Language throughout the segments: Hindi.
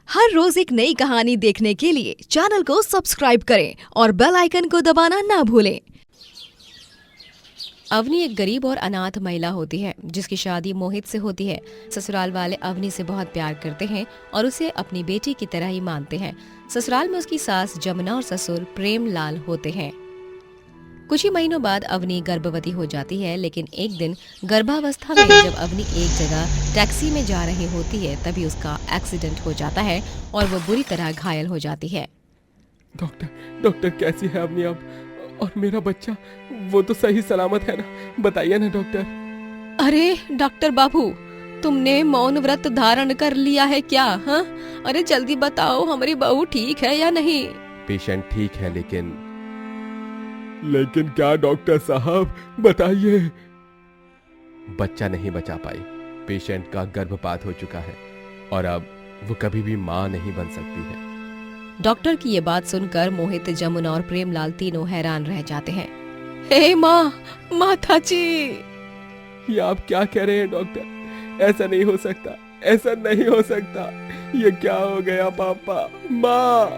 हर रोज एक नई कहानी देखने के लिए चैनल को सब्सक्राइब करें और बेल आइकन को दबाना ना भूलें। अवनी एक गरीब और अनाथ महिला होती है जिसकी शादी मोहित से होती है। ससुराल वाले अवनी से बहुत प्यार करते हैं और उसे अपनी बेटी की तरह ही मानते हैं। ससुराल में उसकी सास जमुना और ससुर प्रेमलाल होते हैं। कुछ ही महीनों बाद अवनी गर्भवती हो जाती है, लेकिन एक दिन गर्भावस्था में जब अवनी एक जगह टैक्सी में जा रही होती है तभी उसका एक्सीडेंट हो जाता है और वो बुरी तरह घायल हो जाती है। डॉक्टर कैसी है अवनी अब? और मेरा बच्चा वो तो सही सलामत है ना? बताइए ना डॉक्टर। अरे डॉक्टर बाबू, तुमने मौन व्रत धारण कर लिया है क्या? हाँ, अरे जल्दी बताओ हमारी बहू ठीक है या नहीं? पेशेंट ठीक है लेकिन क्या डॉक्टर साहब, बताइए। बच्चा नहीं बचा पाई। पेशेंट का गर्भपात हो चुका है और अब वो कभी भी माँ नहीं बन सकती है। डॉक्टर की ये बात सुनकर मोहित, जमुना और प्रेमलाल तीनों हैरान रह जाते हैं। हे माँ, माता जी! ये आप क्या कह रहे हैं डॉक्टर? ऐसा नहीं हो सकता, ऐसा नहीं हो सकता। ये क्या हो गया पापा? माँ!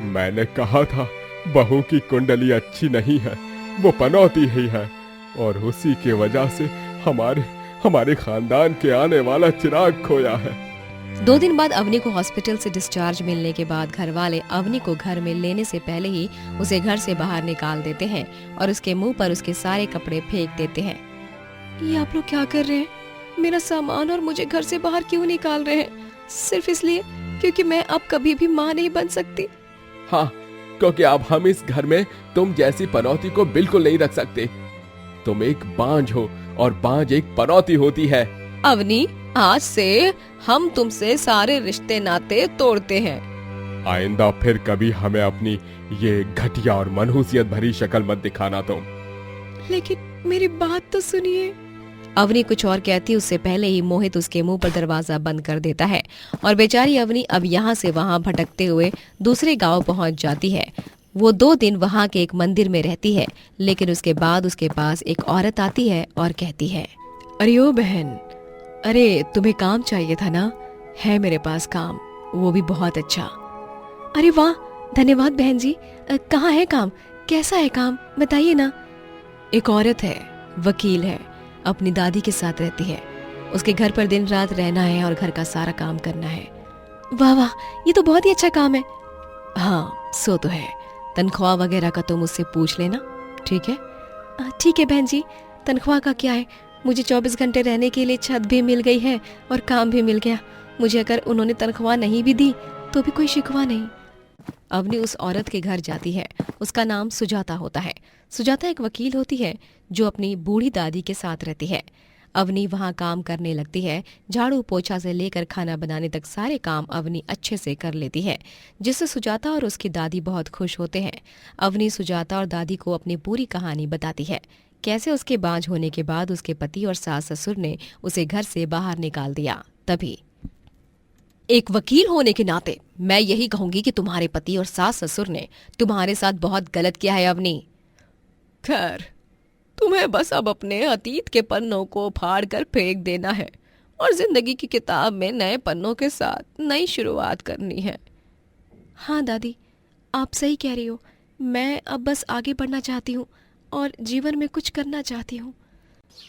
मैंने कहा था बहू की कुंडली अच्छी नहीं है, वो पनौती ही है और उसी की वजह से हमारे खानदान के आने वाला चिराग खोया है। 2 दिन बाद अवनी को हॉस्पिटल से डिस्चार्ज मिलने के बाद घर वाले अवनी को घर में लेने से पहले ही उसे घर से बाहर निकाल देते हैं और उसके मुंह पर उसके सारे कपड़े फेंक देते हैं। ये आप लोग क्या कर रहे हैं? मेरा सामान और मुझे घर से बाहर क्यों निकाल रहे हैं? सिर्फ इसलिए क्योंकि मैं अब कभी भी माँ नहीं बन सकती। हाँ, क्योंकि अब हम इस घर में तुम जैसी पनौती को बिल्कुल नहीं रख सकते। तुम एक बांझ हो और बांझ एक पनौती होती है। अवनी, आज से हम तुमसे सारे रिश्ते नाते तोड़ते हैं। आइंदा फिर कभी हमें अपनी ये घटिया और मनहूसियत भरी शक्ल मत दिखाना तुम। लेकिन मेरी बात तो सुनिए। अवनी कुछ और कहती उससे पहले ही मोहित उसके मुंह पर दरवाजा बंद कर देता है और बेचारी अवनी अब यहाँ से वहाँ भटकते हुए दूसरे गांव पहुँच जाती है। वो 2 दिन वहाँ के एक मंदिर में रहती है, लेकिन उसके बाद उसके पास एक औरत आती है और कहती है, अरे ओ बहन, अरे तुम्हें काम चाहिए था ना? है मेरे पास काम, वो भी बहुत अच्छा। अरे वाह, धन्यवाद बहन जी। कहाँ है काम? कैसा है काम, बताइए ना। एक औरत है, वकील है, अपनी दादी के साथ रहती है। उसके घर पर दिन रात रहना है और घर का सारा काम करना है। वाह वाह, ये तो बहुत ही अच्छा काम है। हाँ, सो तो है। तनख्वाह वगैरह का तुम मुझसे पूछ लेना, ठीक है? ठीक है बहन जी। तनख्वाह का क्या है? मुझे 24 घंटे रहने के लिए छत भी मिल गई है और काम भी मिल गया। मुझे अगर उन्होंने तनख्वाह नहीं भी दी तो भी कोई शिकवा नहीं। अवनी उस औरत के घर जाती है। उसका नाम सुजाता होता है। सुजाता एक वकील होती है जो अपनी बूढ़ी दादी के साथ रहती है। अवनी वहाँ काम करने लगती है। झाड़ू पोछा से लेकर खाना बनाने तक सारे काम अवनी अच्छे से कर लेती है, जिससे सुजाता और उसकी दादी बहुत खुश होते हैं। अवनी सुजाता और दादी को अपनी पूरी कहानी बताती है, कैसे उसके बांझ होने के बाद उसके पति और सास ससुर ने उसे घर से बाहर निकाल दिया। तभी एक वकील होने के नाते मैं यही कहूंगी कि तुम्हारे पति और सास ससुर ने तुम्हारे साथ बहुत गलत किया है अवनी। खैर, तुम्हें बस अब अपने अतीत के पन्नों को फाड़ कर फेंक देना है और जिंदगी की किताब में नए पन्नों के साथ नई शुरुआत करनी है। हाँ दादी, आप सही कह रही हो। मैं अब बस आगे बढ़ना चाहती हूँ और जीवन में कुछ करना चाहती हूँ।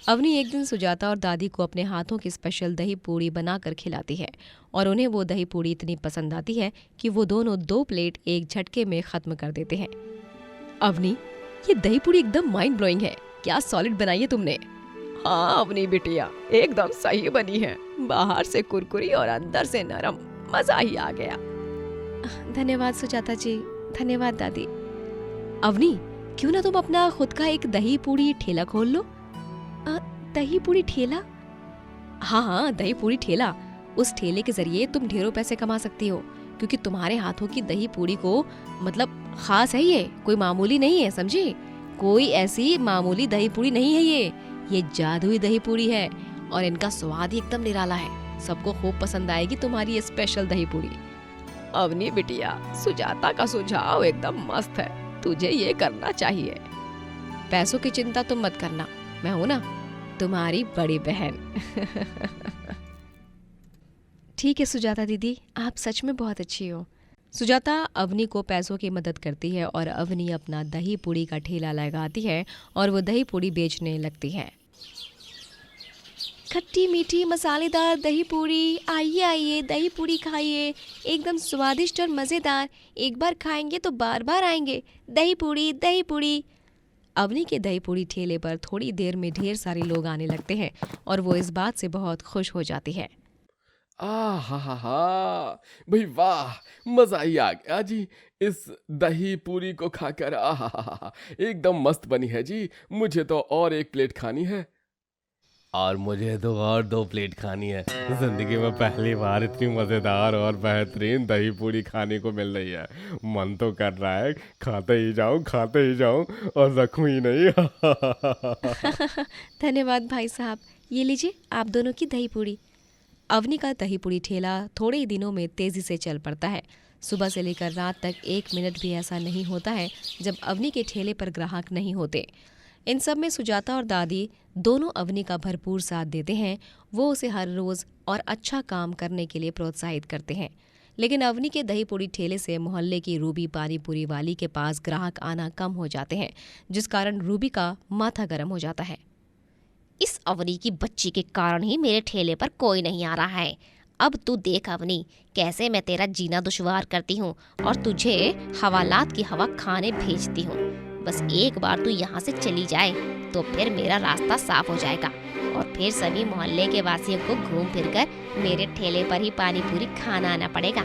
अवनी एक दिन सुजाता और दादी को अपने हाथों की स्पेशल दही पूड़ी बनाकर खिलाती है और उन्हें वो दही पूड़ी इतनी पसंद आती है कि वो दोनों 2 प्लेट एक झटके में खत्म कर देते हैं। अवनी, ये दही पूड़ी एकदम माइंड ब्लोइंग है। क्या सॉलिड बनाई है तुमने। हाँ अवनी बिटिया, एकदम सही बनी है। बाहर से कुरकुरी और अंदर से नरम, मजा ही आ गया। धन्यवाद सुजाता जी। धन्यवाद दादी। अवनी, क्यों ना तुम अपना खुद का एक दही पूड़ी ठेला खोल लो। दही पूड़ी ठेला? हाँ हाँ, दही पूड़ी ठेला। उस ठेले के जरिए तुम ढेरों पैसे कमा सकती हो, क्योंकि तुम्हारे हाथों की दही पूड़ी को मतलब खास है। ये कोई मामूली नहीं है, समझी? कोई ऐसी मामूली दही पूड़ी नहीं है। ये जादुई दही पूड़ी है और इनका स्वाद ही एकदम निराला है। सबको खूब पसंद आएगी तुम्हारी ये स्पेशल दही पूड़ी। अवनी बिटिया, सुजाता का सुझाव एकदम मस्त है। तुझे ये करना चाहिए। पैसों की चिंता तुम मत करना, मैं हूं ना, तुम्हारी बड़ी बहन। ठीक है सुजाता दीदी, आप सच में बहुत अच्छी हो। सुजाता अवनी को पैसों की मदद करती है और अवनी अपना दही पूड़ी का ठेला लगाती है और वो दही पूड़ी बेचने लगती है। खट्टी मीठी मसालेदार दही पूड़ी, आइए आइए दही पूड़ी खाइए, एकदम स्वादिष्ट और मज़ेदार, एक बार खाएंगे तो बार बार आएंगे। दही पूड़ी दही पूड़ी। अवनी के दही पूड़ी ठेले पर थोड़ी देर में ढेर सारे लोग आने लगते हैं और वो इस बात से बहुत खुश हो जाती है। हा भाई वाह, मजा ही आ गया जी इस दही पूरी को खाकर। एकदम मस्त बनी है जी, मुझे तो और एक प्लेट खानी है। और मुझे तो और 2 प्लेट खानी है। जिंदगी में पहली बार इतनी मजेदार और बेहतरीन दही पूरी खाने को मिल रही है। मन तो कर रहा है खाते ही जाऊं और रखूं ही नहीं। धन्यवाद भाई साहब, ये लीजिए आप दोनों की दही पूड़ी। अवनी का दही पूड़ी ठेला थोड़े ही दिनों में तेजी से चल पड़ता है। सुबह से लेकर रात तक 1 मिनट भी ऐसा नहीं होता है जब अवनी के ठेले पर ग्राहक नहीं होते। इन सब में सुजाता और दादी दोनों अवनी का भरपूर साथ देते हैं। वो उसे हर रोज़ और अच्छा काम करने के लिए प्रोत्साहित करते हैं। लेकिन अवनी के दही पूड़ी ठेले से मोहल्ले की रूबी पानी पूरी वाली के पास ग्राहक आना कम हो जाते हैं, जिस कारण रूबी का माथा गर्म हो जाता है। इस अवनी की बच्ची के कारण ही मेरे ठेले पर कोई नहीं आ रहा है। अब तू देख अवनी, कैसे मैं तेरा जीना दुश्वार करती हूँ और तुझे हवालात की हवा खाने भेजती हूँ। बस एक बार तू यहाँ से चली जाए तो फिर मेरा रास्ता साफ हो जाएगा और फिर सभी मोहल्ले के वासियों को घूम फिरकर मेरे ठेले पर ही पानी पूरी खाना आना पड़ेगा।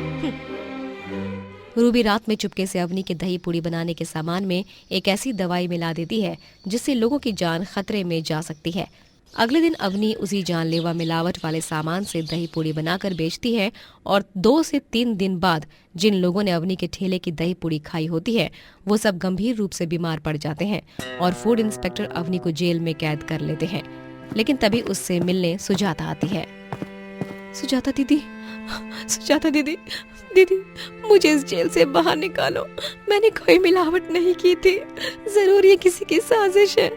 रूबी रात में चुपके से अवनी के दही पूड़ी बनाने के सामान में एक ऐसी दवाई मिला देती है जिससे लोगों की जान खतरे में जा सकती है। अगले दिन अवनी उसी जानलेवा मिलावट वाले सामान से दही पूड़ी बनाकर बेचती है और 2 से 3 दिन बाद जिन लोगों ने अवनी के ठेले की दही पूड़ी खाई होती है वो सब गंभीर रूप से बीमार पड़ जाते हैं और फूड इंस्पेक्टर अवनी को जेल में कैद कर लेते हैं। लेकिन तभी उससे मिलने सुजाता आती है। सुजाता दीदी, दीदी मुझे इस जेल से बाहर निकालो। मैंने कोई मिलावट नहीं की थी, जरूर ये किसी की साजिश है।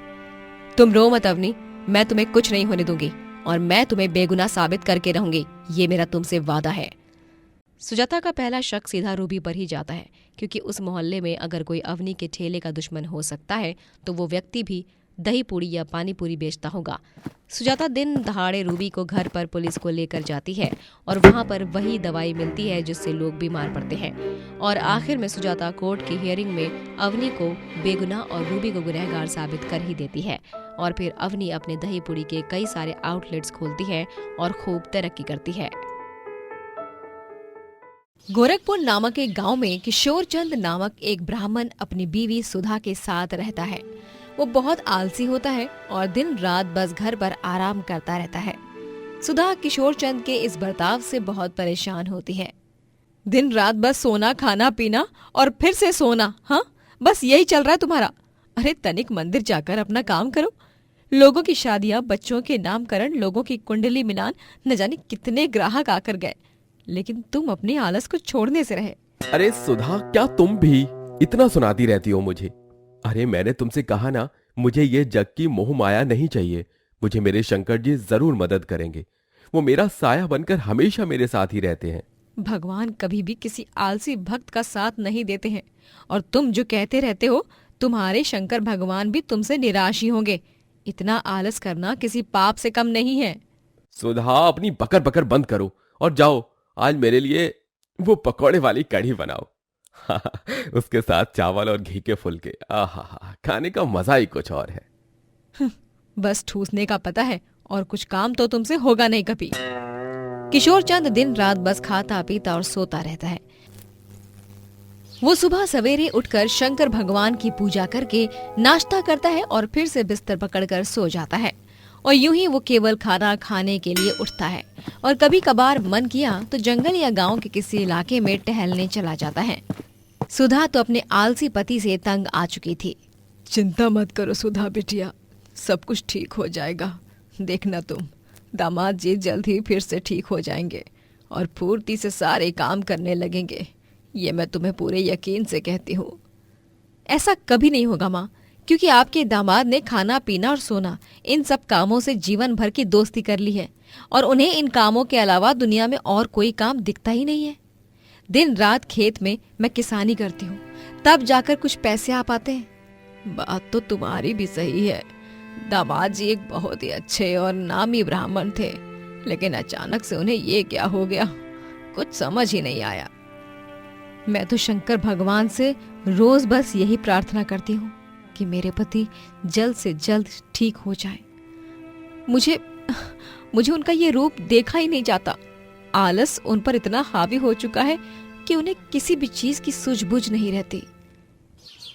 तुम रो मत अवनी, मैं तुम्हें कुछ नहीं होने दूंगी और मैं तुम्हें बेगुनाह साबित करके रहूंगी, ये मेरा तुमसे वादा है। सुजाता का पहला शक सीधा रूबी पर ही जाता है, क्योंकि उस मोहल्ले में अगर कोई अवनी के ठेले का दुश्मन हो सकता है तो वो व्यक्ति भी दही पूड़ी या पानी पूरी बेचता होगा। सुजाता दिन दहाड़े रूबी को घर पर पुलिस को लेकर जाती है और वहां पर वही दवाई मिलती है जिससे लोग बीमार पड़ते हैं और आखिर में सुजाता कोर्ट की हियरिंग में अवनी को बेगुनाह और रूबी को गुनहगार साबित कर ही देती है और फिर अवनी अपने दही पूड़ी के कई सारे आउटलेट्स खोलती है और खूब तरक्की करती है। गोरखपुर नामक एक गांव में किशोर चंद नामक एक ब्राह्मण अपनी बीवी सुधा के साथ रहता है। वो बहुत आलसी होता है और दिन रात बस घर पर आराम करता रहता है। सुधा किशोर चंद के इस बर्ताव से बहुत परेशान होती है। दिन रात बस सोना, खाना, पीना और फिर से सोना, हाँ बस यही चल रहा है तुम्हारा। अरे तनिक मंदिर जाकर अपना काम करो। लोगों की शादियां, बच्चों के नामकरण, लोगों की कुंडली मिलान, न जाने कितने ग्राहक आकर गए, लेकिन तुम अपने आलस को छोड़ने से रहे। अरे सुधा, क्या तुम भी इतना सुनाती रहती हो मुझे? अरे मैंने तुमसे कहा ना, मुझे ये जग की मोह माया नहीं चाहिए। मुझे मेरे शंकर जी जरूर मदद करेंगे। वो मेरा साया बनकर हमेशा मेरे साथ ही रहते हैं। भगवान कभी भी किसी आलसी भक्त का साथ नहीं देते हैं और तुम जो कहते रहते हो, तुम्हारे शंकर भगवान भी तुमसे निराश ही होंगे। इतना आलस करना किसी पाप से कम नहीं है। सुधा, अपनी बकर बकर बंद करो और जाओ आज मेरे लिए वो पकौड़े वाली कढ़ी बनाओ। उसके साथ चावल और घी के फुलके, आहा, खाने का मजा ही कुछ और है। बस ठूसने का पता है और कुछ काम तो तुमसे होगा नहीं कभी। किशोर चंद दिन रात बस खाता पीता और सोता रहता है। वो सुबह सवेरे उठकर शंकर भगवान की पूजा करके नाश्ता करता है और फिर से बिस्तर पकड़कर सो जाता है और यूं ही वो केवल खाना खाने के लिए उठता है और कभी कभार मन किया तो जंगल या गांव के किसी इलाके में टहलने चला जाता है। सुधा तो अपने आलसी पति से तंग आ चुकी थी। चिंता मत करो सुधा बिटिया, सब कुछ ठीक हो जाएगा। देखना तुम, दामाद जी जल्द ही फिर से ठीक हो जाएंगे और फुर्ती से सारे काम करने लगेंगे। ये मैं तुम्हें पूरे यकीन से कहती हूँ। ऐसा कभी नहीं होगा माँ, क्योंकि आपके दामाद ने खाना पीना और सोना इन सब कामों से जीवन भर की दोस्ती कर ली है और उन्हें इन कामों के अलावा दुनिया में और कोई काम दिखता ही नहीं है। दिन रात खेत में मैं किसानी करती हूँ, तब जाकर कुछ पैसे आ पाते हैं। बात तो तुम्हारी भी सही है। दामाद जी एक बहुत ही अच्छे और नामी ब्राह्मण थे, लेकिन अचानक से उन्हें ये क्या हो गया, कुछ समझ ही नहीं आया। मैं तो शंकर भगवान से रोज बस यही प्रार्थना करती हूँ कि मेरे पति जल्द से जल्द ठीक हो जाए। मुझे उनका ये रूप देखा ही नहीं जाता। आलस उन पर इतना हावी हो चुका है कि उन्हें किसी भी चीज की सूझबूझ नहीं रहती।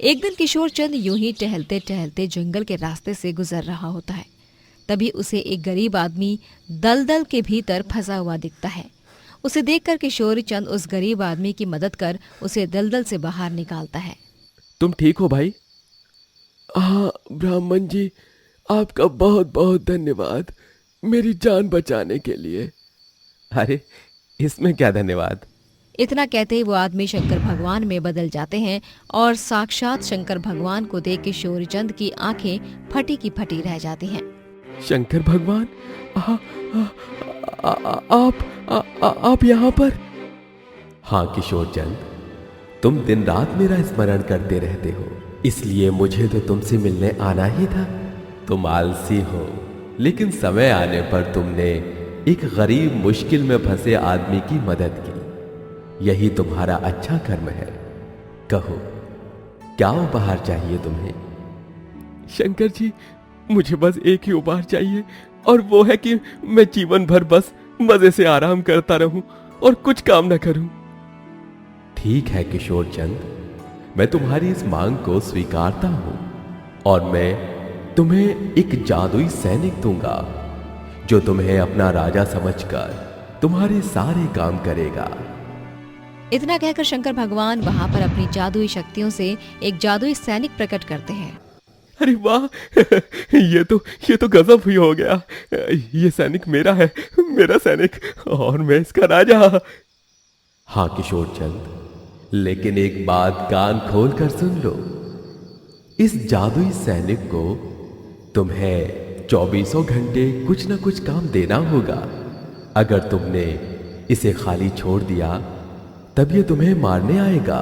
एक दिन किशोर चंद यूं ही टहलते टहलते जंगल के रास्ते से गुजर रहा होता है। तभी उसे एक गरीब आदमी दलदल के भीतर फंसा हुआ दिखता है। उसे देखकर किशोर चंद उस गरीब आदमी की मदद कर उसे दलदल से बाहर निकालता है। तुम ठीक हो भाई? हाँ ब्राह्मण जी, आपका बहुत बहुत धन्यवाद मेरी जान बचाने के लिए। अरे इसमें क्या धन्यवाद। इतना कहते ही वो आदमी शंकर भगवान में बदल जाते हैं और साक्षात शंकर भगवान को देख किशोर चंद की आंखें फटी की फटी रह जाती हैं। शंकर भगवान, आप यहाँ पर? हाँ किशोर चंद, तुम दिन रात मेरा स्मरण करते रहते हो, इसलिए मुझे तो तुमसे मिलने आना ही था। तुम आलसी हो, लेकिन समय आने पर तुमने एक गरीब मुश्किल में फंसे आदमी की मदद की। यही तुम्हारा अच्छा कर्म है। कहो, क्या उपहार चाहिए तुम्हें? शंकर जी, मुझे बस एक ही उपहार चाहिए, और वो है कि मैं जीवन भर बस मजे से आराम करता रहूं और कुछ काम न करूं। ठीक है किशोर चंद, मैं तुम्हारी इस मांग को स्वीकारता हूं और मैं तुम्हें एक जादुई सैनिक दूंगा जो तुम्हें अपना राजा समझकर तुम्हारे सारे काम करेगा। इतना कहकर शंकर भगवान वहां पर अपनी जादुई शक्तियों से एक जादुई सैनिक प्रकट करते हैं। अरे वाह, ये तो गजब ही हो गया। ये सैनिक मेरा है, मेरा सैनिक, और मैं इसका राजा। हाँ किशोर चंद, लेकिन एक बात कान खोल कर सुन लो। इस जादुई सैनिक को तुम्हें 24 घंटे कुछ न कुछ काम देना होगा। अगर तुमने इसे खाली छोड़ दिया तब ये तुम्हें मारने आएगा।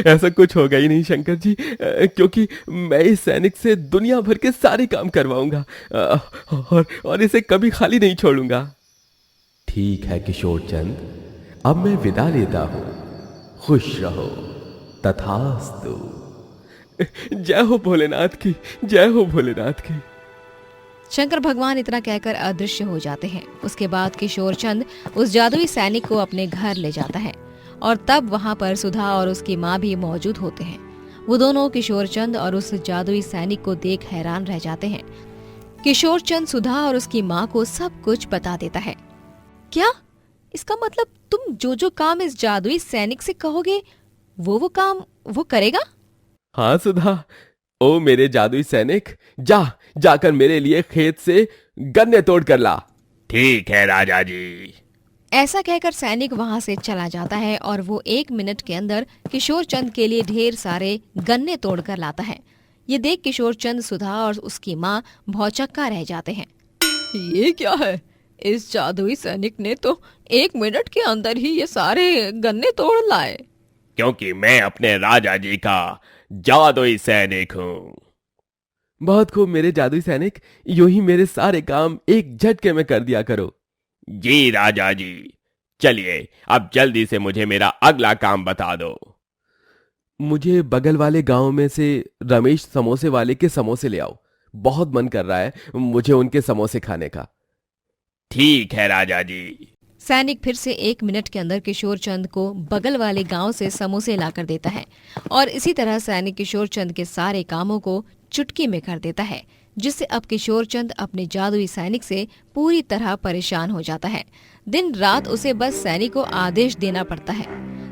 ऐसा कुछ होगा ही नहीं शंकर जी, क्योंकि मैं इस सैनिक से दुनिया भर के सारे काम करवाऊंगा और इसे कभी खाली नहीं छोड़ूंगा। ठीक है किशोर चंद, अब मैं विदा लेता हूं। खुश रहो। तथास्तु। जय हो भोलेनाथ की, जय हो भोलेनाथ की। शंकर भगवान इतना कहकर अदृश्य हो जाते हैं। उसके बाद किशोर चंद उस जादुई सैनिक को अपने घर ले जाता है और तब वहां पर सुधा और उसकी माँ भी मौजूद होते हैं। वो दोनों किशोर चंद और उस जादुई सैनिक को देख हैरान रह जाते हैं। किशोर चंद सुधा और उसकी माँ को सब कुछ बता देता है। क्या? इसका मतलब तुम जो जो काम इस जादुई सैनिक से कहोगे वो काम वो करेगा? हाँ सुधा, ओ मेरे जादुई सैनिक, जाकर मेरे लिए खेत से गन्ने तोड़ कर ला। ठीक है राजा जी। ऐसा कहकर सैनिक वहां से चला जाता है और वो 1 मिनट के अंदर किशोर चंद के लिए ढेर सारे गन्ने तोड़कर लाता है। ये देख किशोर चंद, सुधा और उसकी माँ भौचक्का रह जाते हैं। ये क्या है? इस जादुई सैनिक ने तो 1 मिनट के अंदर ही ये सारे गन्ने तोड़ लाए। क्योंकि मैं अपने राजा जी का जादुई सैनिक हूँ। बहुत खूब मेरे जादुई सैनिक, यूं ही मेरे सारे काम एक झटके में कर दिया करो। जी राजा जी। चलिए अब जल्दी से मुझे मेरा अगला काम बता दो। मुझे बगल वाले गांव में से रमेश समोसे वाले के समोसे ले आओ। बहुत मन कर रहा है मुझे उनके समोसे खाने का। ठीक है राजा जी। सैनिक फिर से 1 मिनट के अंदर किशोर चंद को बगल वाले गांव से समोसे लाकर देता है और इसी तरह सैनिक किशोर चंद के सारे कामों को चुटकी में कर देता है, जिससे अब किशोर चंद अपने जादुई सैनिक से पूरी तरह परेशान हो जाता है। दिन रात उसे बस सैनिक को आदेश देना पड़ता है।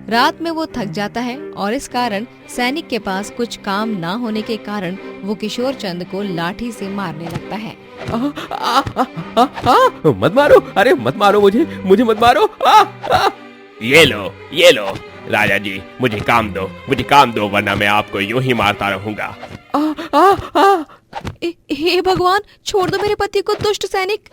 रात में वो थक जाता है और इस कारण सैनिक के पास कुछ काम ना होने के कारण वो किशोर चंद को लाठी से मारने लगता है। मत मारो, अरे मत मारो मुझे मत मारो। ये लो राजा जी मुझे काम दो वरना मैं आपको यूं ही मारता रहूंगा। आ आ आ हे भगवान, छोड़ दो मेरे पति को दुष्ट सैनिक।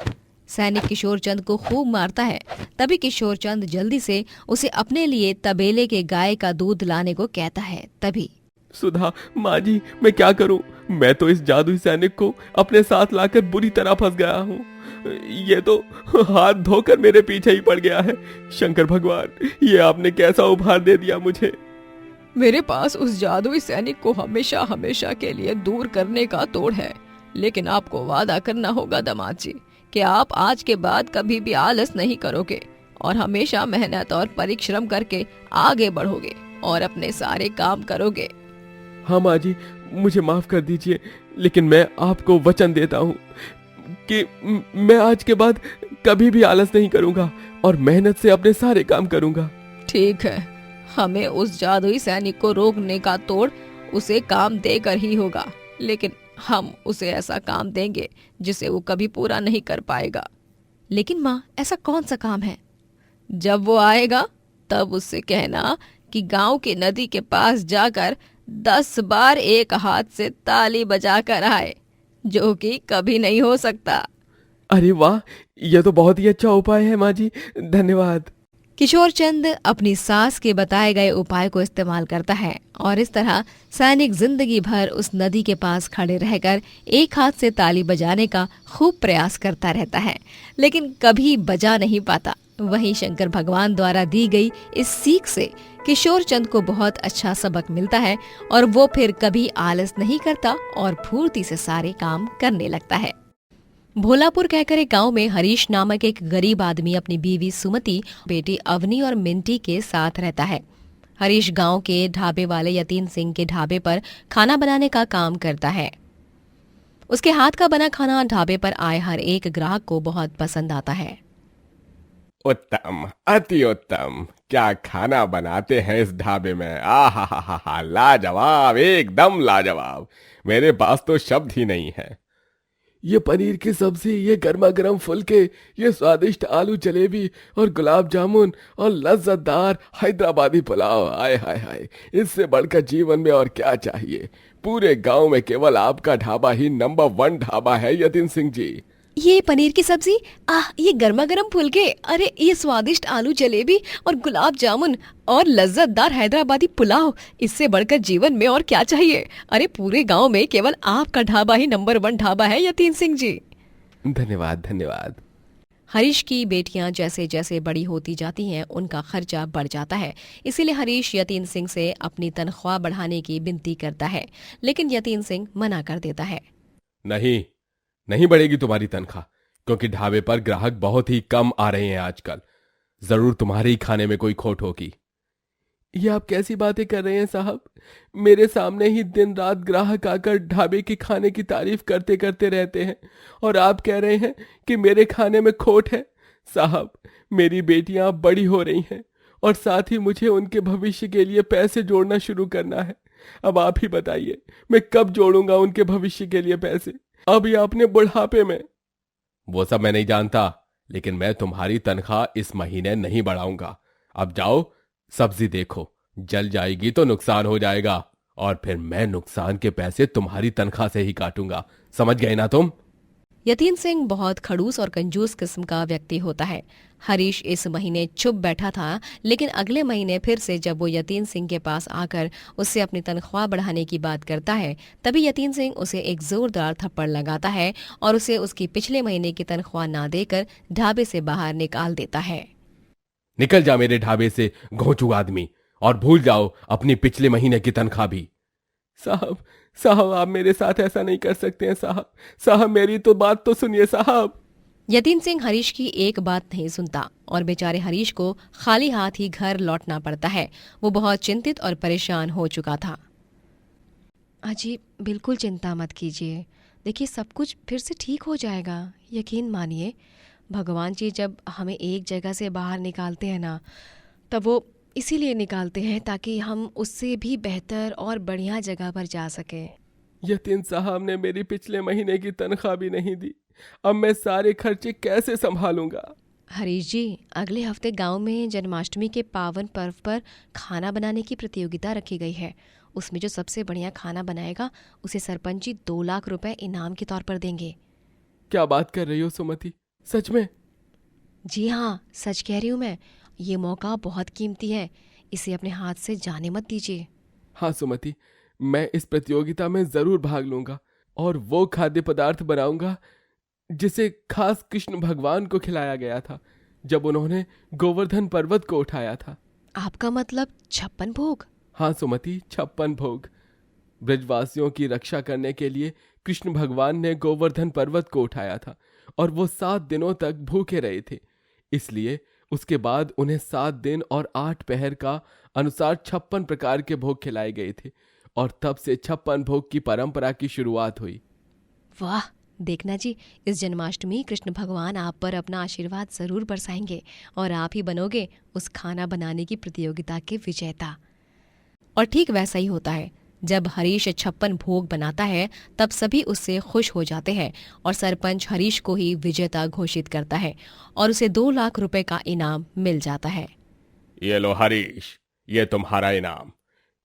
सैनिक किशोर चंद को खूब मारता है। तभी किशोर चंद जल्दी से उसे अपने लिए तबेले के गाय का दूध लाने को कहता है। तभी सुधा, माँ जी, मैं क्या करूं? मैं तो इस जादुई सैनिक को अपने साथ लाकर बुरी तरह फंस गया हूँ। ये तो हाथ धोकर मेरे पीछे ही पड़ गया है। शंकर भगवान, ये आपने कैसा उपहार दे दिया मुझे? मेरे पास उस जादुई सैनिक को हमेशा हमेशा के लिए दूर करने का तोड़ है, लेकिन आपको वादा करना होगा दामाद जी कि आप आज के बाद कभी भी आलस नहीं करोगे और हमेशा मेहनत और परिश्रम करके आगे बढ़ोगे और अपने सारे काम करोगे। हाँ माँ जी, मुझे माफ कर दीजिए, लेकिन मैं आपको वचन देता हूँ कि मैं आज के बाद कभी भी आलस नहीं करूँगा और मेहनत से अपने सारे काम करूँगा। ठीक है, हमें उस जादुई सैनिक को रोकने का तोड़ उसे काम देकर ही होगा, लेकिन हम उसे ऐसा काम देंगे जिसे वो कभी पूरा नहीं कर पाएगा। लेकिन माँ, ऐसा कौन सा काम है? जब वो आएगा तब उससे कहना कि गांव की नदी के पास जाकर 10 बार एक हाथ से ताली बजाकर आए, जो कि कभी नहीं हो सकता। अरे वाह, यह तो बहुत ही अच्छा उपाय है माँ जी, धन्यवाद। किशोर चंद अपनी सास के बताए गए उपाय को इस्तेमाल करता है और इस तरह सैनिक जिंदगी भर उस नदी के पास खड़े रहकर एक हाथ से ताली बजाने का खूब प्रयास करता रहता है, लेकिन कभी बजा नहीं पाता। वहीं शंकर भगवान द्वारा दी गई इस सीख से किशोर चंद को बहुत अच्छा सबक मिलता है और वो फिर कभी आलस नहीं करता और फुर्ती से सारे काम करने लगता है। भोलापुर कहकर एक गांव में हरीश नामक एक गरीब आदमी अपनी बीवी सुमति, बेटी अवनी और मिंटी के साथ रहता है। हरीश गांव के ढाबे वाले यतीन सिंह के ढाबे पर खाना बनाने का काम करता है। उसके हाथ का बना खाना ढाबे पर आए हर एक ग्राहक को बहुत पसंद आता है। उत्तम, अति उत्तम, क्या खाना बनाते हैं इस ढाबे में। आहा हा हा हा, लाजवाब, एकदम लाजवाब। मेरे पास तो शब्द ही नहीं है। ये पनीर की सब्जी, ये गर्मा गर्म फुलके, ये स्वादिष्ट आलू जलेबी और गुलाब जामुन और लज्जतदार हैदराबादी पुलाव, आय हाय हाय, इससे बढ़कर जीवन में और क्या चाहिए। पूरे गांव में केवल आपका ढाबा ही नंबर 1 ढाबा है यतीन सिंह जी। ये पनीर की सब्जी, ये गर्मा गर्म फुलके, अरे ये स्वादिष्ट आलू जलेबी और गुलाब जामुन और लज्जतदार हैदराबादी पुलाव, इससे बढ़कर जीवन में और क्या चाहिए। अरे पूरे गांव में केवल आपका ढाबा ही नंबर 1 ढाबा है यतीन सिंह जी। धन्यवाद धन्यवाद। हरीश की बेटियां जैसे जैसे बड़ी होती जाती हैं उनका खर्चा बढ़ जाता है, इसीलिए हरीश यतीन सिंह से अपनी तनख्वाह बढ़ाने की विनती करता है, लेकिन यतीन सिंह मना कर देता है। नहीं बढ़ेगी तुम्हारी तनख्वाह, क्योंकि ढाबे पर ग्राहक बहुत ही कम आ रहे हैं आजकल। जरूर तुम्हारे ही खाने में कोई खोट होगी। ये आप कैसी बातें कर रहे हैं साहब? मेरे सामने ही दिन रात ग्राहक आकर ढाबे के खाने की तारीफ करते करते रहते हैं और आप कह रहे हैं कि मेरे खाने में खोट है। साहब, मेरी बेटियां बड़ी हो रही हैं और साथ ही मुझे उनके भविष्य के लिए पैसे जोड़ना शुरू करना है। अब आप ही बताइए, मैं कब जोड़ूंगा उनके भविष्य के लिए पैसे? अभी आपने बुढ़ापे में। वो सब मैं नहीं जानता, लेकिन मैं तुम्हारी तनख्वाह इस महीने नहीं बढ़ाऊंगा। अब जाओ, सब्जी देखो, जल जाएगी तो नुकसान हो जाएगा और फिर मैं नुकसान के पैसे तुम्हारी तनख्वाह से ही काटूंगा। समझ गए ना तुम? यतीन सिंह बहुत खड़ूस और कंजूस किस्म का व्यक्ति होता है। हरीश इस महीने चुप बैठा था, लेकिन अगले महीने फिर से जब वो यतीन सिंह के पास आकर उससे अपनी तनख्वाह बढ़ाने की बात करता है, तभी यतीन सिंह उसे एक जोरदार थप्पड़ लगाता है और उसे उसकी पिछले महीने की तनख्वाह ना देकर ढाबे से बाहर निकाल देता है। निकल जा मेरे ढाबे से घोंचू आदमी, और भूल जाओ अपनी पिछले महीने की तनख्वाह भी। साहब, आप मेरे साथ ऐसा नहीं कर सकते हैं साहब। साहब, मेरी तो बात तो सुनिए साहब। यतीन सिंह हरीश की एक बात नहीं सुनता और बेचारे हरीश को खाली हाथ ही घर लौटना पड़ता है। वो बहुत चिंतित और परेशान हो चुका था। अजी, बिल्कुल चिंता मत कीजिए, देखिए सब कुछ फिर से ठीक हो जाएगा, यकीन मानिए। भगवान जी जब हमें एक जगह से बाहर निकालते हैं ना, तब वो इसीलिए निकालते हैं ताकि हम उससे भी बेहतर और बढ़िया जगह पर जा सकें। यतीन साहब ने मेरी पिछले महीने की तनख्वाह भी नहीं दी। अब मैं सारे खर्चे कैसे संभालूंगा? हरीश जी, अगले हफ्ते गांव में जन्माष्टमी के पावन पर्व पर खाना बनाने की प्रतियोगिता रखी गई है। उसमें जो सबसे बढ़िया खाना बनाएगा उसे सरपंच जी 2 लाख रुपए इनाम के तौर पर देंगे। क्या बात कर रही हो सुमति, सच में? जी हाँ, सच कह रही हूँ मैं। ये मौका बहुत कीमती है, इसे अपने हाथ से जाने मत दीजिए। हाँ सुमति, मैं इस प्रतियोगिता में जरूर भाग लूंगा और वो खाद्य पदार्थ बनाऊंगा जिसे खास कृष्ण भगवान को खिलाया गया था जब उन्होंने गोवर्धन पर्वत को उठाया था। आपका मतलब 56 भोग? हाँ सुमति, 56 भोग। ब्रजवासियों की रक्षा करने के लिए कृष्ण भगवान ने गोवर्धन पर्वत को उठाया था और वो 7 दिनों तक भूखे रहे थे। इसलिए उसके बाद उन्हें 7 दिन और 8 पहर का अनुसार 56 प्रकार के भोग खिलाए गए थे और तब से 56 भोग की परंपरा की शुरुआत हुई। वाह, देखना जी, इस जन्माष्टमी कृष्ण भगवान आप पर अपना आशीर्वाद जरूर बरसाएंगे और आप ही बनोगे उस खाना बनाने की प्रतियोगिता के विजेता। और ठीक वैसा ही होता है। जब हरीश 56 भोग बनाता है तब सभी उससे खुश हो जाते हैं और सरपंच हरीश को ही विजेता घोषित करता है और उसे 2 लाख रुपए का इनाम मिल जाता है। ये लो हरीश, ये तुम्हारा इनाम।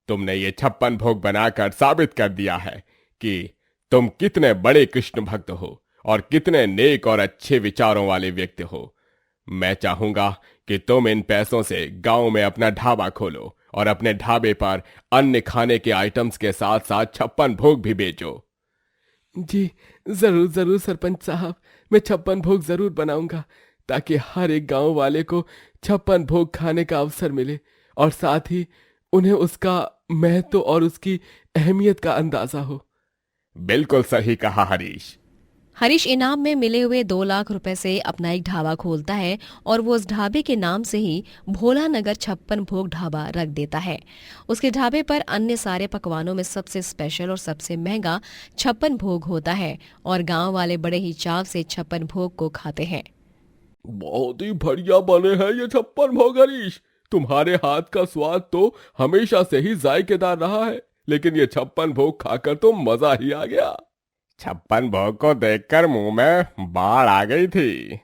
तुमने ये 56 भोग बनाकर साबित कर दिया है कि तुम कितने बड़े कृष्ण भक्त हो और कितने नेक और अच्छे विचारों वाले व्यक्ति हो। मैं चाहूंगा कि तुम इन पैसों से गांव में अपना ढाबा खोलो और अपने ढाबे पर अन्य खाने के आइटम्स के साथ साथ 56 भोग भी बेचो। जी जरूर जरूर सरपंच साहब, मैं 56 भोग जरूर बनाऊंगा ताकि हर एक गांव वाले को 56 भोग खाने का अवसर मिले और साथ ही उन्हें उसका महत्व और उसकी अहमियत का अंदाजा हो। बिल्कुल सही कहा हरीश। हरीश इनाम में मिले हुए 2 लाख रुपए से अपना एक ढाबा खोलता है और वो उस ढाबे के नाम से ही भोला नगर 56 भोग ढाबा रख देता है। उसके ढाबे पर अन्य सारे पकवानों में सबसे स्पेशल और सबसे महंगा 56 भोग होता है और गांव वाले बड़े ही चाव से 56 भोग को खाते हैं। बहुत ही बढ़िया बने हैं ये 56 भोग हरीश। तुम्हारे हाथ का स्वाद तो हमेशा से ही जायकेदार रहा है, लेकिन ये 56 भोग खाकर तो मजा ही आ गया। 56 भोग को देखकर मुंह में बाढ़ आ गई थी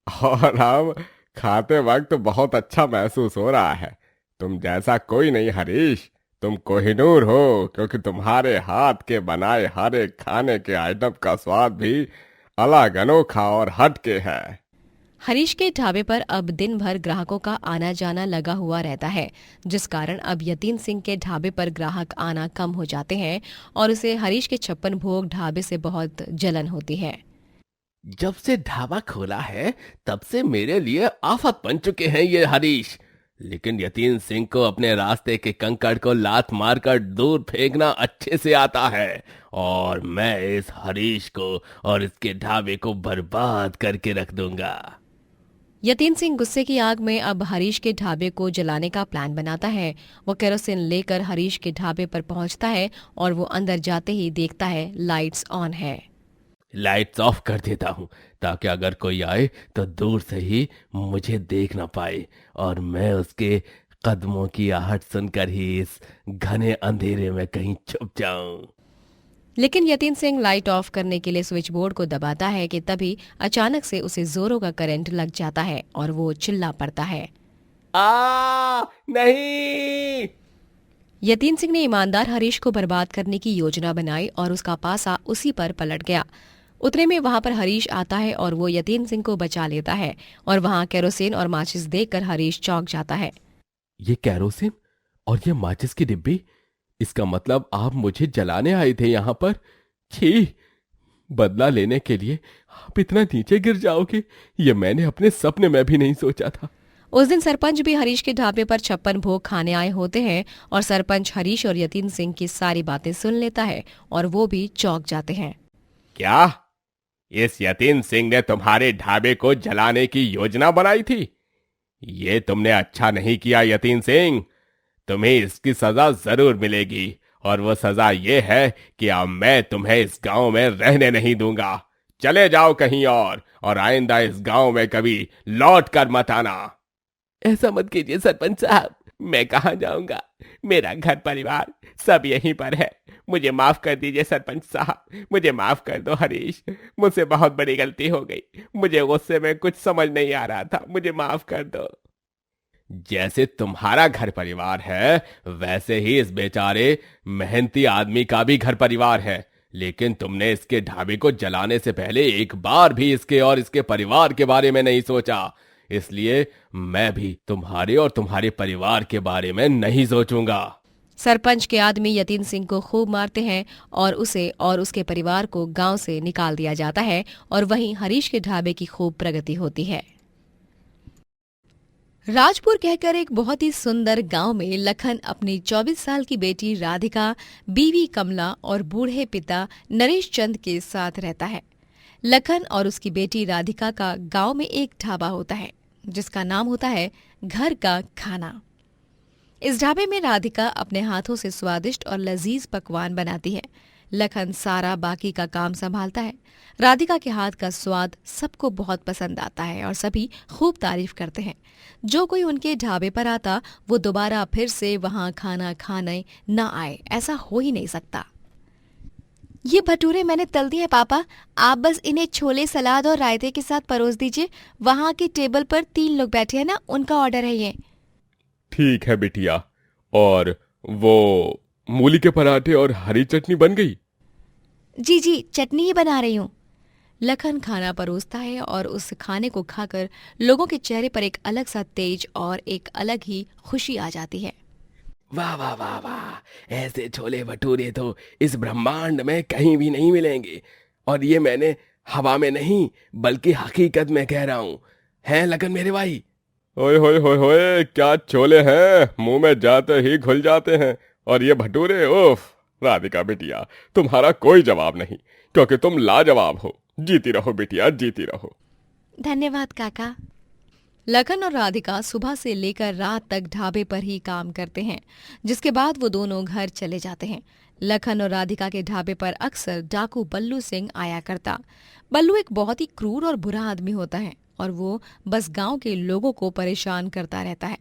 और अब खाते वक्त बहुत अच्छा महसूस हो रहा है। तुम जैसा कोई नहीं हरीश, तुम कोहिनूर हो, क्योंकि तुम्हारे हाथ के बनाए हर एक खाने के आइटम का स्वाद भी अलग, अनोखा और हटके है। हरीश के ढाबे पर अब दिन भर ग्राहकों का आना जाना लगा हुआ रहता है, जिस कारण अब यतीन सिंह के ढाबे पर ग्राहक आना कम हो जाते हैं और उसे हरीश के 56 भोग ढाबे से बहुत जलन होती है। जब से ढाबा खोला है तब से मेरे लिए आफत बन चुके हैं ये हरीश। लेकिन यतीन सिंह को अपने रास्ते के कंकड़ को लात मारकर दूर फेंकना अच्छे से आता है और मैं इस हरीश को और इसके ढाबे को बर्बाद करके रख दूंगा। यतीन सिंह गुस्से की आग में अब हरीश के ढाबे को जलाने का प्लान बनाता है। वो केरोसिन लेकर हरीश के ढाबे पर पहुंचता है और वो अंदर जाते ही देखता है लाइट्स ऑन है। लाइट्स ऑफ कर देता हूँ ताकि अगर कोई आए तो दूर से ही मुझे देख ना पाए और मैं उसके कदमों की आहट सुनकर ही इस घने अंधेरे में कहीं छुप जाऊं। लेकिन यतीन सिंह लाइट ऑफ करने के लिए स्विच बोर्ड को दबाता है कि तभी अचानक से उसे जोरों का करंट लग जाता है और वो चिल्ला पड़ता है, नहीं। यतीन सिंह ने ईमानदार हरीश को बर्बाद करने की योजना बनाई और उसका पासा उसी पर पलट गया। उतने में वहां पर हरीश आता है और वो यतीन सिंह को बचा लेता है और वहां केरोसिन और माचिस देखकर हरीश चौंक जाता है। ये केरोसिन और ये माचिस की डिब्बी, इसका मतलब आप मुझे जलाने आए थे यहाँ पर? छी, बदला लेने के लिए आप इतना नीचे गिर जाओगे, ये मैंने अपने सपने में भी नहीं सोचा था। उस दिन सरपंच भी हरीश के ढाबे पर 56 भोग खाने आए होते हैं और सरपंच हरीश और यतीन सिंह की सारी बातें सुन लेता है और वो भी चौंक जाते हैं। क्या इस यतीन सिंह ने तुम्हारे ढाबे को जलाने की योजना बनाई थी? ये तुमने अच्छा नहीं किया यतीन सिंह, तुम्हें इसकी सजा जरूर मिलेगी और वो सजा ये है कि अब मैं तुम्हें इस गांव में रहने नहीं दूंगा। चले जाओ कहीं और आइंदा इस गांव में कभी लौट कर मत आना। ऐसा मत कीजिए सरपंच साहब, मैं कहाँ जाऊंगा? मेरा घर परिवार सब यहीं पर है। मुझे माफ कर दीजिए सरपंच साहब, मुझे माफ कर दो हरीश, मुझसे बहुत बड़ी गलती हो गई। मुझे गुस्से में कुछ समझ नहीं आ रहा था, मुझे माफ कर दो। जैसे तुम्हारा घर परिवार है वैसे ही इस बेचारे मेहनती आदमी का भी घर परिवार है, लेकिन तुमने इसके ढाबे को जलाने से पहले एक बार भी इसके और इसके परिवार के बारे में नहीं सोचा। इसलिए मैं भी तुम्हारे और तुम्हारे परिवार के बारे में नहीं सोचूंगा। सरपंच के आदमी यतीन सिंह को खूब मारते हैं और उसे और उसके परिवार को गांव से निकाल दिया जाता है और वहीं हरीश के ढाबे की खूब प्रगति होती है। राजपुर कहकर एक बहुत ही सुंदर गांव में लखन अपनी 24 साल की बेटी राधिका, बीवी कमला और बूढ़े पिता नरेश चंद के साथ रहता है। लखन और उसकी बेटी राधिका का गांव में एक ढाबा होता है जिसका नाम होता है घर का खाना। इस ढाबे में राधिका अपने हाथों से स्वादिष्ट और लजीज पकवान बनाती है। लखन सारा बाकी का काम संभालता है। राधिका के हाथ का स्वाद सबको बहुत पसंद आता है और सभी खूब तारीफ करते हैं। जो कोई उनके ढाबे पर आता वो दोबारा फिर से वहां खाना खाने न आए, ऐसा हो ही नहीं सकता। ये भटूरे मैंने तल दिए पापा, आप बस इन्हें छोले, सलाद और रायते के साथ परोस दीजिए। वहां की टेबल पर 3 लोग बैठे हैं ना, उनका ऑर्डर है ये। ठीक है बिटिया। और वो मूली के पराठे और हरी चटनी बन गई? जी जी, चटनी ही बना रही हूँ। लखन खाना परोसता है और उस खाने को खाकर लोगों के चेहरे पर एक अलग सा तेज और एक अलग ही खुशी आ जाती है। वाह वाह वाह वाह, ऐसे छोले भटूरे तो इस ब्रह्मांड में कहीं भी नहीं मिलेंगे। और ये मैंने हवा में नहीं बल्कि हकीकत में कह रहा हूँ। हैं लखन मेरे भाई? ओए होए होए होए, क्या छोले हैं, मुंह में जाते ही घुल जाते हैं। और ये भटूरे, उफ। राधिका बिटिया, तुम्हारा कोई जवाब नहीं, क्योंकि तुम लाजवाब हो। जीती रहो बिटिया, जीती रहो। धन्यवाद काका। लखन और राधिका सुबह से लेकर रात तक ढाबे पर ही काम करते हैं, जिसके बाद वो दोनों घर चले जाते हैं। लखन और राधिका के ढाबे पर अक्सर डाकू बल्लू सिंह आया करता। बल्लू एक बहुत ही क्रूर और बुरा आदमी होता है और वो बस गांव के लोगों को परेशान करता रहता है।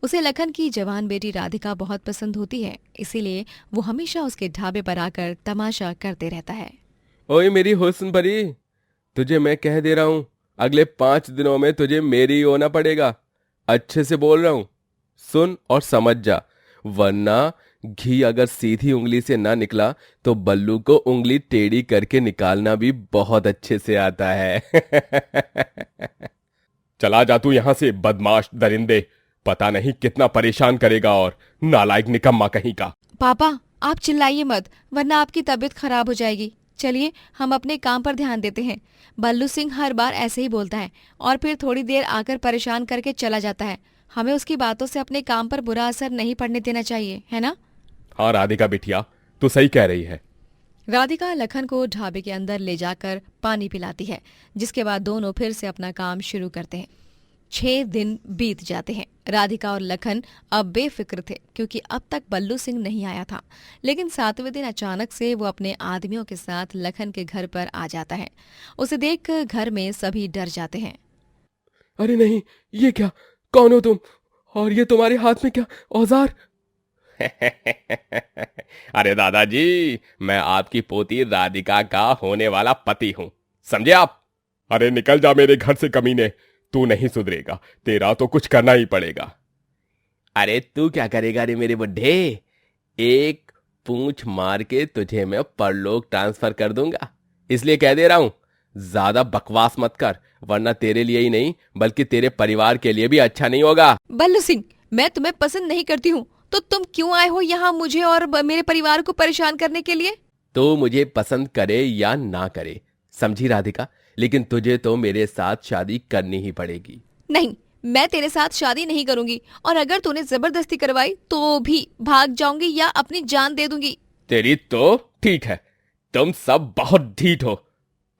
उसे लखन की जवान बेटी राधिका बहुत पसंद होती है, इसीलिए वो हमेशा उसके ढाबे पर आकर तमाशा करते रहता है। ओए मेरी हुस्न परी, तुझे मैं कह दे रहा हूं, अगले 5 दिनों में तुझे मेरी ही होना पड़ेगा। अच्छे से बोल रहा हूं, सुन और समझ जा, वरना घी अगर सीधी उंगली से ना निकला तो बल्लू को उंगली टेढ़ी करके निकालना भी बहुत अच्छे से आता है। चला जा तू यहां से, बदमाश दरिंदे, पता नहीं कितना परेशान करेगा। और नालायक निकम्मा कहीं का। पापा आप चिल्लाइए मत, वरना आपकी तबीयत खराब हो जाएगी। चलिए हम अपने काम पर ध्यान देते हैं। बल्लू सिंह हर बार ऐसे ही बोलता है और फिर थोड़ी देर आकर परेशान करके चला जाता है। हमें उसकी बातों से अपने काम पर बुरा असर नहीं पड़ने देना चाहिए, है ना? हाँ राधिका बिटिया, तू सही कह रही है। राधिका लखन को ढाबे के अंदर ले जाकर पानी पिलाती है, जिसके बाद दोनों फिर से अपना काम शुरू करते हैं। 6 दिन बीत जाते हैं। राधिका और लखन अब बेफिक्र थे क्योंकि अब तक बल्लू सिंह नहीं आया था, लेकिन 7वें दिन अचानक से वो अपने आदमियों के साथ लखन के घर पर आ जाता है। उसे देखकर घर में सभी डर जाते हैं। अरे नहीं, ये क्या, कौन हो तुम? और ये तुम्हारे हाथ में क्या औजार? अरे दादाजी, मैं आपकी पोती राधिका का होने वाला पति हूं, समझे आप? अरे निकल जा मेरे घर से कमीने, तू नहीं सुधरेगा, तेरा तो कुछ करना ही पड़ेगा। अरे तू क्या करेगा रे मेरे बुड्ढे? एक पूंछ मार के तुझे मैं परलोक ट्रांसफर कर दूंगा, इसलिए कह दे रहा हूं, ज्यादा बकवास मत कर, वरना तेरे लिए ही नहीं बल्कि तेरे परिवार के लिए भी अच्छा नहीं होगा। बल्लू सिंह, मैं तुम्हें पसंद नहीं करती हूँ, तो तुम क्यों आए हो यहाँ मुझे और मेरे परिवार को परेशान करने के लिए? तो मुझे पसंद करे या ना करे, समझी राधिका, लेकिन तुझे तो मेरे साथ शादी करनी ही पड़ेगी। नहीं, मैं तेरे साथ शादी नहीं करूंगी, और अगर तूने जबरदस्ती करवाई तो भी भाग जाऊंगी या अपनी जान दे दूंगी। तेरी तो ठीक है, तुम सब बहुत ढीठ हो।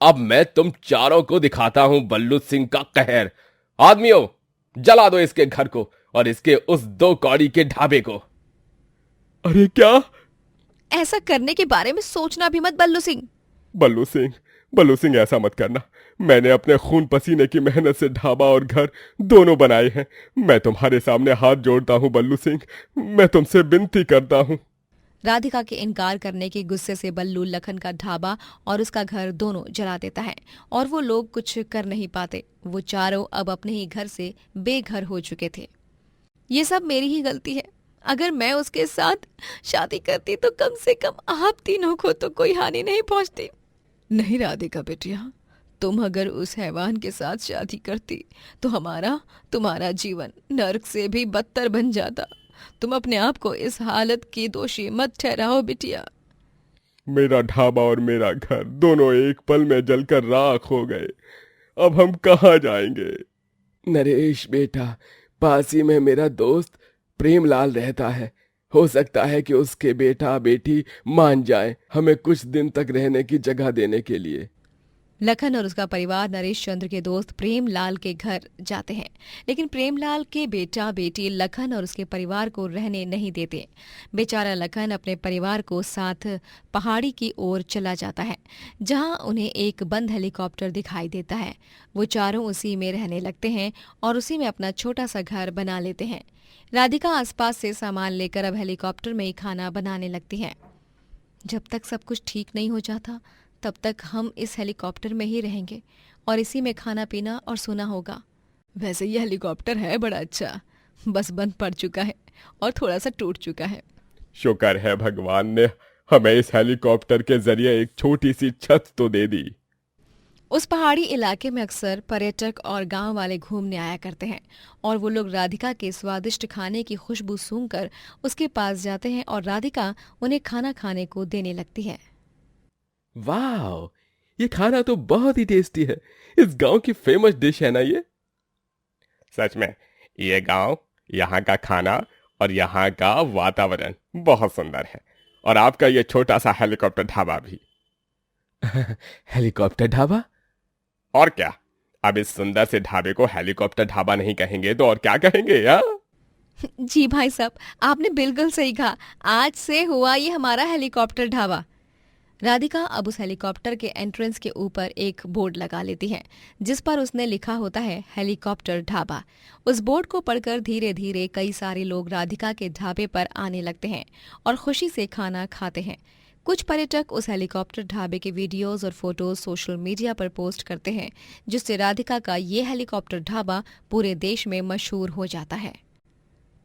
अब मैं तुम चारों को दिखाता हूं बल्लू सिंह का कहर। आदमियों, जला दो इसके घर को और इसके उस 2 कौड़ी के ढाबे को। अरे क्या? ऐसा करने के बारे में सोचना भी मत बल्लू सिंह। बल्लू सिंह, बल्लू सिंह, ऐसा मत करना, मैंने अपने खून पसीने की मेहनत से ढाबा और घर दोनों बनाए हैं। मैं तुम्हारे सामने हाथ जोड़ता हूँ बल्लू सिंह, मैं तुमसे विनती करता हूँ। राधिका के इनकार करने के गुस्से से बल्लू लखन का ढाबा और उसका घर दोनों जला देता है और वो लोग कुछ कर नहीं पाते। वो चारों अब अपने ही घर से बेघर हो चुके थे। ये सब मेरी ही गलती है। अगर मैं उसके साथ शादी करती तो कम से कम आप तीनों को तो कोई हानि नहीं पहुंचती। नहीं राधिका बेटिया, तुम अगर उस हैवान के साथ शादी करती तो तुम्हारा जीवन नर्क से भी बदतर बन जाता। तुम अपने आप को इस हालत की दोषी मत ठहराओ बिटिया। मेरा ढाबा और मेरा घर दोनों एक पल में जलकर राख हो गए। अब हम कहाँ जाएंगे? नरेश बेटा, पास ही में मेरा दोस्त प्रेमलाल रहता है। हो सकता है कि उसके बेटा बेटी मान जाएं हमें कुछ दिन तक रहने की जगह देने के लिए। लखन और उसका परिवार नरेश चंद्र के दोस्त प्रेमलाल के घर जाते हैं, लेकिन प्रेमलाल के बेटा बेटी लखन और उसके परिवार को रहने नहीं देते। बेचारा लखन अपने परिवार को साथ पहाड़ी की ओर चला जाता है, जहां उन्हें एक बंद हेलीकॉप्टर दिखाई देता है। वो चारों उसी में रहने लगते हैं और उसी में अपना छोटा सा घर बना लेते हैं। राधिका आसपास से सामान लेकर अब हेलीकॉप्टर में ही खाना बनाने लगती है। जब तक सब कुछ ठीक नहीं हो जाता तब तक हम इस हेलीकॉप्टर में ही रहेंगे और इसी में खाना पीना और सोना होगा। वैसे ये हेलीकॉप्टर है बड़ा अच्छा, बस बंद पड़ चुका है और थोड़ा सा टूट चुका है। शुक्र है भगवान ने हमें इस हेलीकॉप्टर के जरिए एक छोटी सी छत तो दे दी। उस पहाड़ी इलाके में अक्सर पर्यटक और गांव वाले घूमने आया करते हैं और वो लोग राधिका के स्वादिष्ट खाने की खुशबू सूंघकर उसके पास जाते हैं और राधिका उन्हें खाना खाने को देने लगती है। वाह, ये खाना तो बहुत ही टेस्टी है। इस गांव की फेमस डिश है ना ये? सच में ये गांव, यहाँ का खाना और यहाँ का वातावरण बहुत सुंदर है, और आपका ये छोटा सा हेलीकॉप्टर ढाबा भी। हेलीकॉप्टर ढाबा? और क्या, अब इस सुंदर से ढाबे को हेलीकॉप्टर ढाबा नहीं कहेंगे तो और क्या कहेंगे यार? जी भाई साहब, आपने बिल्कुल सही कहा। आज से हुआ ये हमारा हेलीकॉप्टर ढाबा। राधिका अब उस हेलीकॉप्टर के एंट्रेंस के ऊपर एक बोर्ड लगा लेती है जिस पर उसने लिखा होता है हेलीकॉप्टर ढाबा। उस बोर्ड को पढ़कर धीरे धीरे कई सारे लोग राधिका के ढाबे पर आने लगते हैं और खुशी से खाना खाते हैं। कुछ पर्यटक उस हेलीकॉप्टर ढाबे के वीडियोज और फोटोज सोशल मीडिया पर पोस्ट करते हैं, जिससे राधिका का ये हेलीकॉप्टर ढाबा पूरे देश में मशहूर हो जाता है।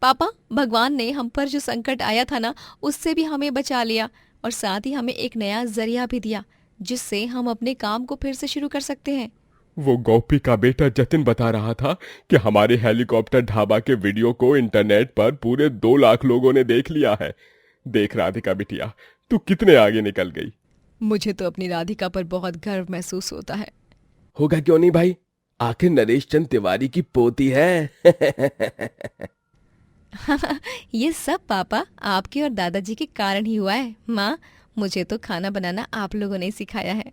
पापा, भगवान ने हम पर जो संकट आया था ना, उससे भी हमें बचा लिया और साथ ही हमें एक नया जरिया भी दिया जिससे हम अपने काम को फिर से शुरू कर सकते हैं। वो गोपी का बेटा जतिन बता रहा था कि हमारे हेलीकॉप्टर ढाबा के वीडियो को इंटरनेट पर पूरे 2 लाख लोगों ने देख लिया है। देख राधिका बिटिया, तू कितने आगे निकल गई। मुझे तो अपनी राधिका पर बहुत गर्व महसूस होता है। होगा क्यों नहीं भाई, आखिर नरेश चंद तिवारी की पोती है। ये सब पापा आपके और दादाजी के कारण ही हुआ है। माँ, मुझे तो खाना बनाना आप लोगों ने सिखाया है।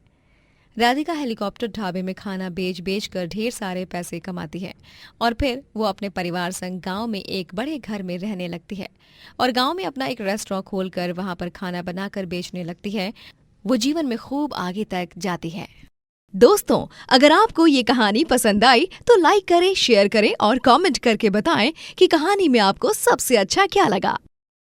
राधिका हेलीकॉप्टर ढाबे में खाना बेच कर ढेर सारे पैसे कमाती है और फिर वो अपने परिवार संग गांव में एक बड़े घर में रहने लगती है और गांव में अपना एक रेस्टोरेंट खोलकर वहां पर खाना बनाकर बेचने लगती है। वो जीवन में खूब आगे तक जाती है। दोस्तों, अगर आपको ये कहानी पसंद आई तो लाइक करें, शेयर करें और कमेंट करके बताएं कि कहानी में आपको सबसे अच्छा क्या लगा।